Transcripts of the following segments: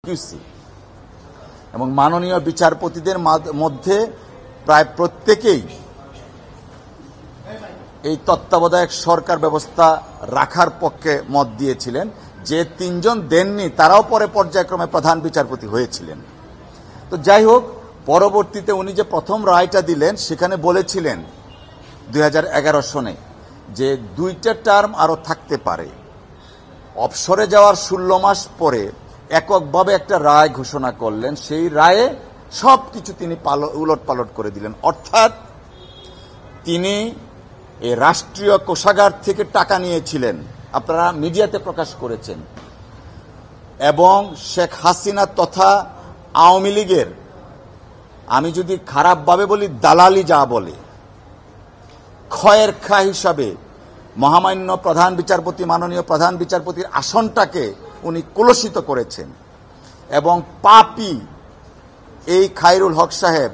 QC এবং মাননীয় বিচারপতিদের মধ্যে প্রায় প্রত্যেকেই এই তত্ত্বাবধায়ক সরকার ব্যবস্থা রাখার পক্ষে মত দিয়েছিলেন। যে তিনজন দেননি তারাও পরে পর্যায়ক্রমে প্রধান বিচারপতি হয়েছিলেন। তো যাই হোক, পরবর্তীতে উনি যে প্রথম রায়টা দিলেন সেখানে বলেছিলেন 2011 সনে যে 2টা টার্ম আরো থাকতে পারে। অবসরে যাওয়ার 16 মাস পরে এককভাবে একটা রায় ঘোষণা করলেন। সেই রায়ে সবকিছু তিনি উলট পালট করে দিলেন। অর্থাৎ তিনি এই রাষ্ট্রীয় কোষাগার থেকে টাকা নিয়েছিলেন, আপনারা মিডিয়াতে প্রকাশ করেছেন, এবং শেখ হাসিনা তথা আওয়ামী লীগের, আমি যদি খারাপভাবে বলি দালালি যা বলে, ক্ষয়ের খা হিসাবে মহামান্য প্রধান বিচারপতি, মাননীয় প্রধান বিচারপতির আসনটাকে উনি কলুষিত করেছেন। এবং পাপী এই খায়রুল হক সাহেব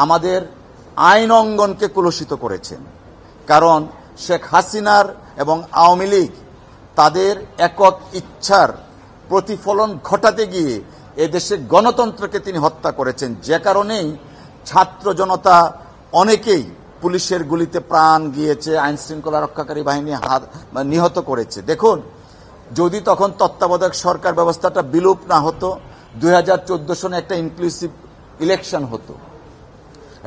আমাদের আইন অঙ্গনকে কলুষিত করেছেন। কারণ শেখ হাসিনার এবং আওয়ামী লীগ তাদের একক ইচ্ছার প্রতিফলন ঘটাতে গিয়ে এদেশে গণতন্ত্রকে তিনি হত্যা করেছেন। যে কারণেই ছাত্র জনতা অনেকেই পুলিশের গুলিতে প্রাণ গিয়েছে, আইন শৃঙ্খলা রক্ষাকারী বাহিনী নিহত করেছে। দেখুন, যদি তখন তত্ত্বাবধায়ক সরকার ব্যবস্থাটা বিলুপ না হতো, 2014 সনে একটা ইনক্লুসিভ ইলেকশন হতো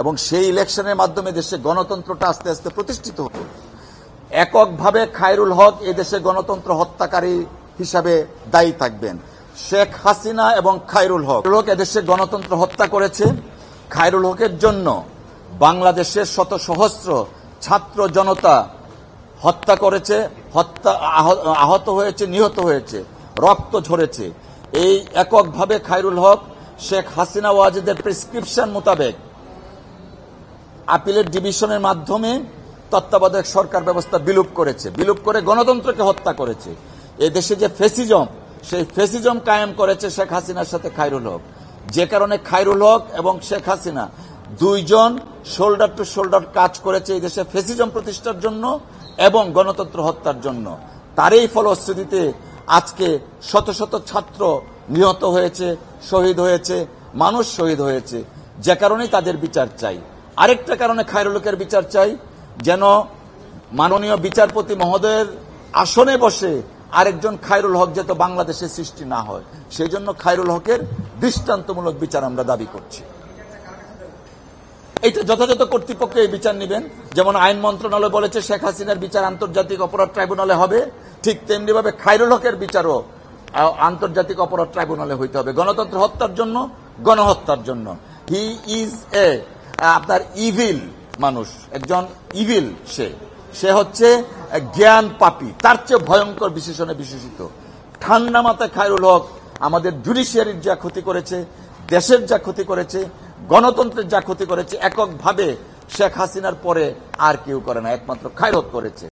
এবং সেই ইলেকশনের মাধ্যমে দেশে গণতন্ত্রটা আস্তে আস্তে প্রতিষ্ঠিত হতো। এককভাবে খায়রুল হক এদেশে গণতন্ত্র হত্যাকারী হিসাবে দায়ী থাকবেন। শেখ হাসিনা এবং খায়রুল হক এদেশে গণতন্ত্র হত্যা করেছে। খায়রুল হকের জন্য বাংলাদেশের শত সহস্র ছাত্র জনতা হত্যা করেছে, আহত হয়েছে, নিহত হয়েছে, রক্ত ঝরেছে। এই এককভাবে খায়রুল হক শেখ হাসিনা ওয়াজেদের প্রেসক্রিপশন মোতাবেক আপিলের ডিভিশনের মাধ্যমে তত্ত্বাবধায়ক সরকার ব্যবস্থা বিলুপ করেছে, বিলুপ করে গণতন্ত্রকে হত্যা করেছে। এই দেশে যে ফেসিজম, সেই ফেসিজম কায়েম করেছে শেখ হাসিনার সাথে খায়রুল হক। যে কারণে খায়রুল হক এবং শেখ হাসিনা দুইজন শোল্ডার টু শোল্ডার কাজ করেছে এই দেশে ফেসিজম প্রতিষ্ঠার জন্য এবং গণতন্ত্র হত্যার জন্য। তারই ফলশ্রুতিতে আজকে শত শত ছাত্র নিহত হয়েছে, শহীদ হয়েছে, মানুষ শহীদ হয়েছে। যে কারণেই তাদের বিচার চাই। আরেকটা কারণে খায়রুল হকের বিচার চাই, যেন মাননীয় বিচারপতি মহোদয়ের আসনে বসে আরেকজন খায়রুল হক যাতে বাংলাদেশে সৃষ্টি না হয়, সেই জন্য খায়রুল হকের দৃষ্টান্তমূলক বিচার আমরা দাবি করছি। এইটা যথাযথ কর্তৃপক্ষ এই বিচার নেবেন। যেমন আইন মন্ত্রণালয় বলেছে শেখ হাসিনার বিচার আন্তর্জাতিক অপরাধ ট্রাইব্যুনালে হবে, ঠিক তেমনি ভাবে খায়রুল হকের বিচারও আন্তর্জাতিক অপরাধ ট্রাইব্যুনালে হইতে হবে, গণতন্ত্র হত্যার জন্য, গণহত্যার জন্য। হি ইজ আপনার ইভিল মানুষ, একজন ইভিল। সে হচ্ছে জ্ঞান পাপী, তার চেয়ে ভয়ঙ্কর বিশেষণে বিশেষিত। ঠান্ডা মাথায় খায়রুল হক আমাদের জুডিশিয়ারির যা ক্ষতি করেছে, দেশের যা ক্ষতি করেছে, গণতন্ত্রের যা ক্ষতি করেছে, এককভাবে শেখ হাসিনার পরে আর কেউ করে না, একমাত্র খায়রুল হক করেছে।